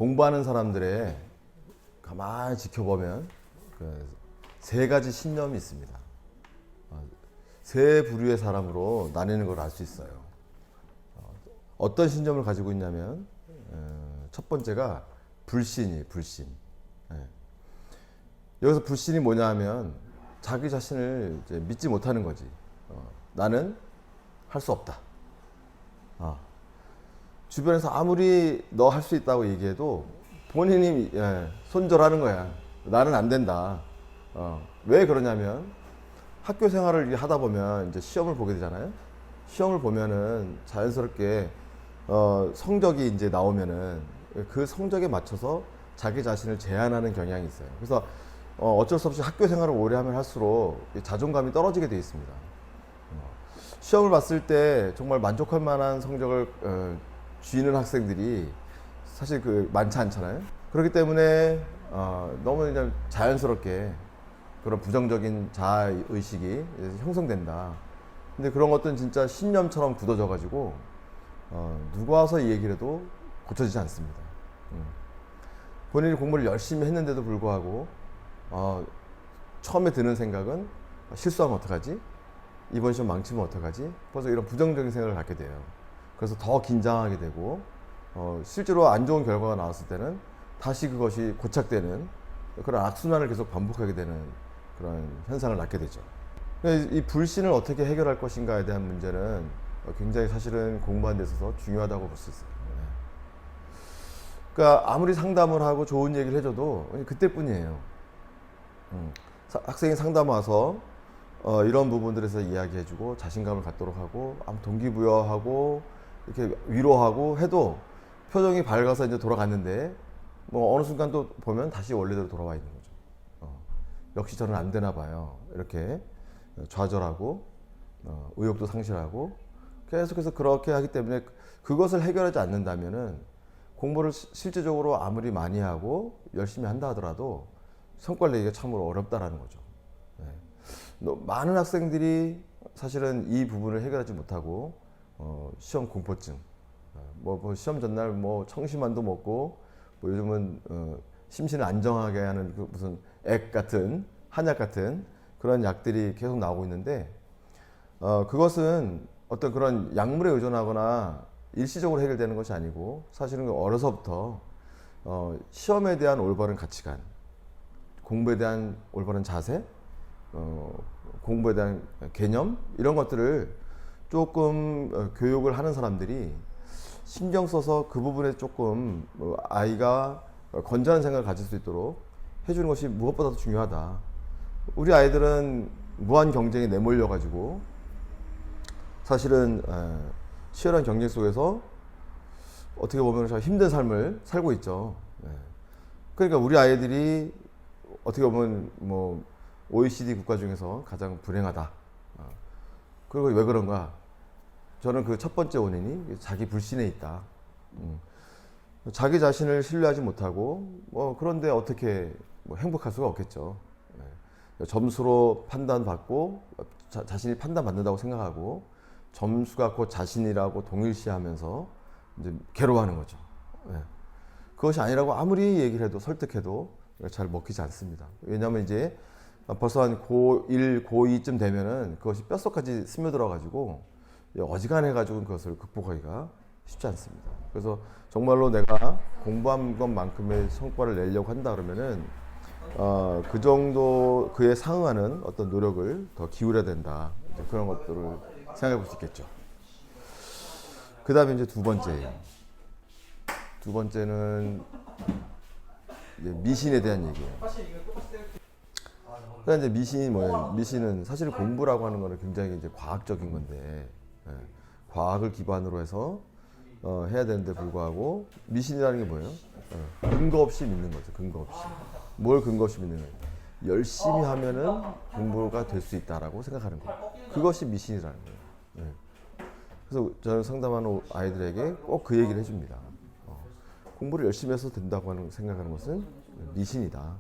공부하는 사람들의 가만히 지켜보면 그 세 가지 신념이 있습니다. 세 부류의 사람으로 나뉘는 걸 알 수 있어요. 어떤 신념을 가지고 있냐면 첫 번째가 불신이에요. 불신. 여기서 불신이 뭐냐 하면 자기 자신을 이제 믿지 못하는 거지. 나는 할 수 없다. 주변에서 아무리 너 할 수 있다고 얘기해도 본인이 손절하는 거야. 나는 안 된다. 왜 그러냐면 학교 생활을 하다 보면 이제 시험을 보게 되잖아요. 시험을 보면은 자연스럽게 성적이 이제 나오면은 그 성적에 맞춰서 자기 자신을 제한하는 경향이 있어요. 그래서 어쩔 수 없이 학교 생활을 오래 하면 할수록 자존감이 떨어지게 되어 있습니다. 시험을 봤을 때 정말 만족할 만한 성적을 쥐는 학생들이 사실 많지 않잖아요. 그렇기 때문에 너무 그냥 자연스럽게 그런 부정적인 자아의식이 형성된다. 근데 그런 것들은 진짜 신념처럼 굳어져 가지고 누가 와서 이 얘기를 해도 고쳐지지 않습니다. 본인이 공부를 열심히 했는데도 불구하고 처음에 드는 생각은 실수하면 어떡하지? 이번 시험 망치면 어떡하지? 벌써 이런 부정적인 생각을 갖게 돼요. 그래서 더 긴장하게 되고 실제로 안 좋은 결과가 나왔을 때는 다시 그것이 고착되는 그런 악순환을 계속 반복하게 되는 그런 현상을 낳게 되죠. 이 불신을 어떻게 해결할 것인가에 대한 문제는 굉장히 사실은 공부하는 데 있어서 중요하다고 볼 수 있어요. 그러니까 아무리 상담을 하고 좋은 얘기를 해줘도 그때뿐이에요. 학생이 상담 와서 이런 부분들에서 이야기해주고 자신감을 갖도록 하고 동기부여하고 이렇게 위로하고 해도 표정이 밝아서 이제 돌아갔는데 뭐 어느 순간 또 보면 다시 원래대로 돌아와 있는 거죠. 역시 저는 안 되나 봐요. 이렇게 좌절하고 의욕도 상실하고 계속해서 그렇게 하기 때문에 그것을 해결하지 않는다면은 공부를 실제적으로 아무리 많이 하고 열심히 한다 하더라도 성과를 내기가 참으로 어렵다라는 거죠. 많은 학생들이 사실은 이 부분을 해결하지 못하고 시험 공포증, 뭐 시험 전날 뭐 청심환도 먹고 뭐 요즘은 심신을 안정하게 하는 그 무슨 액 같은 한약 같은 그런 약들이 계속 나오고 있는데 그것은 어떤 그런 약물에 의존하거나 일시적으로 해결되는 것이 아니고 사실은 어려서부터 시험에 대한 올바른 가치관, 공부에 대한 올바른 자세, 공부에 대한 개념 이런 것들을 조금 교육을 하는 사람들이 신경 써서 그 부분에 조금 아이가 건전한 생각을 가질 수 있도록 해주는 것이 무엇보다도 중요하다. 우리 아이들은 무한 경쟁에 내몰려 가지고 사실은 치열한 경쟁 속에서 어떻게 보면 참 힘든 삶을 살고 있죠. 그러니까 우리 아이들이 어떻게 보면 뭐 OECD 국가 중에서 가장 불행하다. 그리고 왜 그런가? 저는 그 첫 번째 원인이 자기 불신에 있다. 자기 자신을 신뢰하지 못하고 그런데 어떻게 행복할 수가 없겠죠. 점수로 판단받고 자신이 판단받는다고 생각하고 점수가 곧 자신이라고 동일시하면서 이제 괴로워하는 거죠. 그것이 아니라고 아무리 얘기를 해도 설득해도 잘 먹히지 않습니다. 왜냐하면 이제 벌써 한 고1, 고2쯤 되면은 그것이 뼛속까지 스며들어 가지고 어지간해 가지고 그것을 극복하기가 쉽지 않습니다. 그래서 정말로 내가 공부한 것만큼의 성과를 내려고 한다 그러면은 그 정도 그에 상응하는 어떤 노력을 더 기울여야 된다. 그런 것들을 생각해 볼 수 있겠죠. 그 다음에 이제 두 번째예요. 두 번째는 이제 미신에 대한 얘기예요. 그러니까 이제 미신이 뭐예요? 미신은 사실 공부라고 하는 거는 굉장히 이제 과학적인 건데 과학을 기반으로 해서 해야 되는데 불구하고 미신이라는 게 뭐예요? 근거 없이 믿는 거죠. 근거 없이. 뭘 근거 없이 믿는 거예요? 열심히 하면은 공부가 될 수 있다라고 생각하는 거예요. 그것이 미신이라는 거예요. 그래서 저는 상담하는 아이들에게 꼭 그 얘기를 해줍니다. 공부를 열심히 해서 된다고 생각하는 것은 미신이다.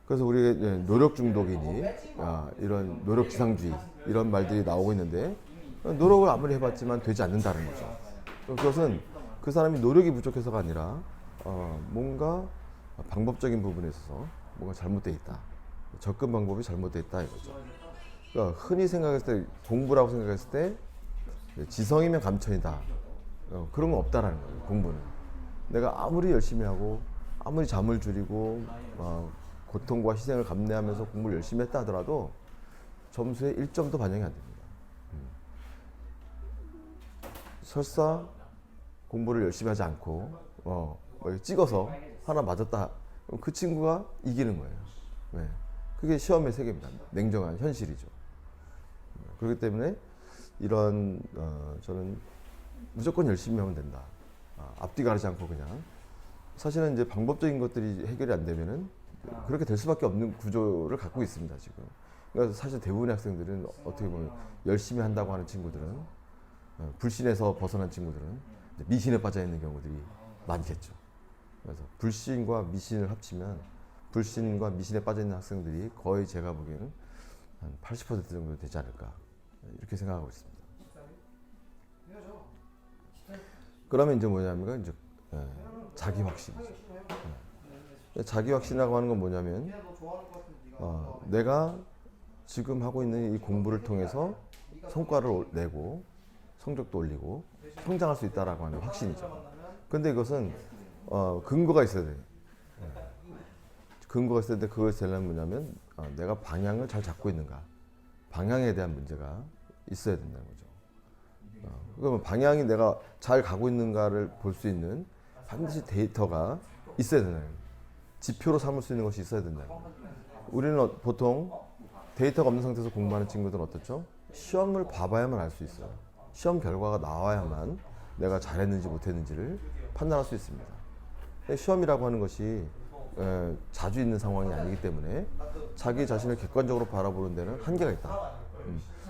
그래서 우리 노력 중독이니 이런 노력 지상주의 이런 말들이 나오고 있는데 노력을 아무리 해봤지만 되지 않는다는 거죠. 그것은 그 사람이 노력이 부족해서가 아니라 뭔가 방법적인 부분에 있어서 뭔가 잘못되어 있다. 접근 방법이 잘못되어 있다 이거죠. 그러니까 흔히 생각했을 때 공부라고 생각했을 때 지성이면 감천이다. 그런 건 없다라는 거예요. 공부는 내가 아무리 열심히 하고 아무리 잠을 줄이고 고통과 희생을 감내하면서 공부를 열심히 했다 하더라도 점수에 1점도 반영이 안 됩니다. 설사 공부를 열심히 하지 않고 찍어서 하나 맞았다, 그럼 그 친구가 이기는 거예요. 네. 그게 시험의 세계입니다. 냉정한 현실이죠. 그렇기 때문에 이런 저는 무조건 열심히 하면 된다. 앞뒤 가리지 않고 그냥. 사실은 이제 방법적인 것들이 해결이 안 되면은 그렇게 될 수밖에 없는 구조를 갖고 있습니다, 지금. 그러니까 사실 대부분의 학생들은 어떻게 보면 열심히 한다고 하는 친구들은 불신에서 벗어난 친구들은 미신에 빠져 있는 경우들이 많겠죠. 그래서 불신과 미신을 합치면 불신과 미신에 빠져 있는 학생들이 거의 제가 보기에는 한 80% 정도 되지 않을까 이렇게 생각하고 있습니다. 그러면 이제 뭐냐면 이제 자기 확신이죠. 자기 확신이라고 하는 건 뭐냐면 내가 지금 하고 있는 이 공부를 통해서 성과를 내고 성적도 올리고 성장할 수 있다라고 하는 확신이죠. 근데 이것은 근거가 있어야 돼요. 근거가 있어야 되는데 그것이 되려면 뭐냐면 내가 방향을 잘 잡고 있는가, 방향에 대한 문제가 있어야 된다는 거죠. 그러면 방향이 내가 잘 가고 있는가를 볼 수 있는 반드시 데이터가 있어야 된다는 거예요. 지표로 삼을 수 있는 것이 있어야 된다는 거예요. 우리는 보통 데이터가 없는 상태에서 공부하는 친구들은 어떻죠? 시험을 봐봐야만 알 수 있어요. 시험 결과가 나와야만 내가 잘했는지 못했는지를 판단할 수 있습니다. 시험이라고 하는 것이 자주 있는 상황이 아니기 때문에 자기 자신을 객관적으로 바라보는 데는 한계가 있다.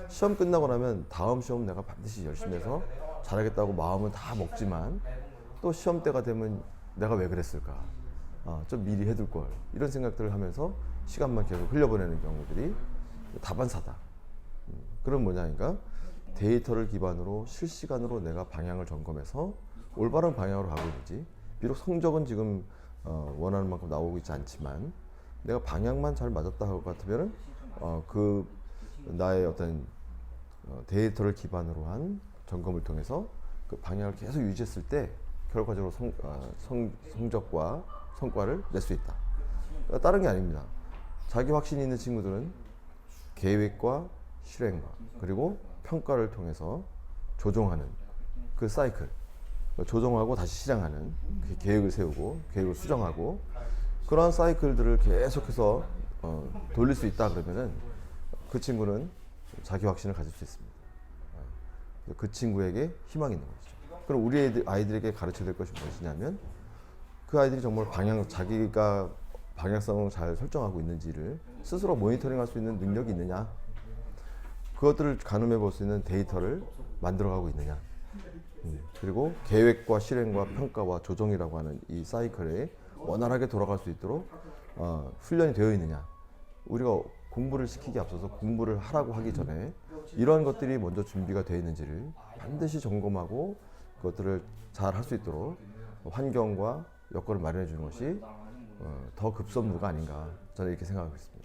시험 끝나고 나면 다음 시험 내가 반드시 열심히 해서 잘하겠다고 마음은 다 먹지만 또 시험 때가 되면 내가 왜 그랬을까? 좀 미리 해둘 걸. 이런 생각들을 하면서 시간만 계속 흘려보내는 경우들이 다반사다. 그런 뭐냐니까 데이터를 기반으로 실시간으로 내가 방향을 점검해서 올바른 방향으로 가고 있는지, 비록 성적은 지금 원하는 만큼 나오고 있지 않지만 내가 방향만 잘 맞았다 하고 같으면은 그 나의 어떤 데이터를 기반으로 한 점검을 통해서 그 방향을 계속 유지했을 때 결과적으로 성적과 성과를 낼 수 있다. 다른 게 아닙니다. 자기 확신이 있는 친구들은 계획과 실행과 그리고 평가를 통해서 조정하는 그 사이클, 조정하고 다시 실행하는 그 계획을 세우고 계획을 수정하고 그러한 사이클들을 계속해서 돌릴 수 있다 그러면은 그 친구는 자기 확신을 가질 수 있습니다. 그 친구에게 희망이 있는 거죠. 그럼 우리 아이들에게 가르쳐야 될 것이 무엇이냐면 그 아이들이 정말 자기가 방향성을 잘 설정하고 있는지를 스스로 모니터링할 수 있는 능력이 있느냐, 그것들을 가늠해 볼 수 있는 데이터를 만들어가고 있느냐, 그리고 계획과 실행과 평가와 조정이라고 하는 이 사이클에 원활하게 돌아갈 수 있도록 훈련이 되어 있느냐. 우리가 공부를 시키기 앞서서 공부를 하라고 하기 전에 이러한 것들이 먼저 준비가 되어 있는지를 반드시 점검하고 그것들을 잘 할 수 있도록 환경과 여건을 마련해 주는 것이 더 급선무가 아닌가, 저는 이렇게 생각하고 있습니다.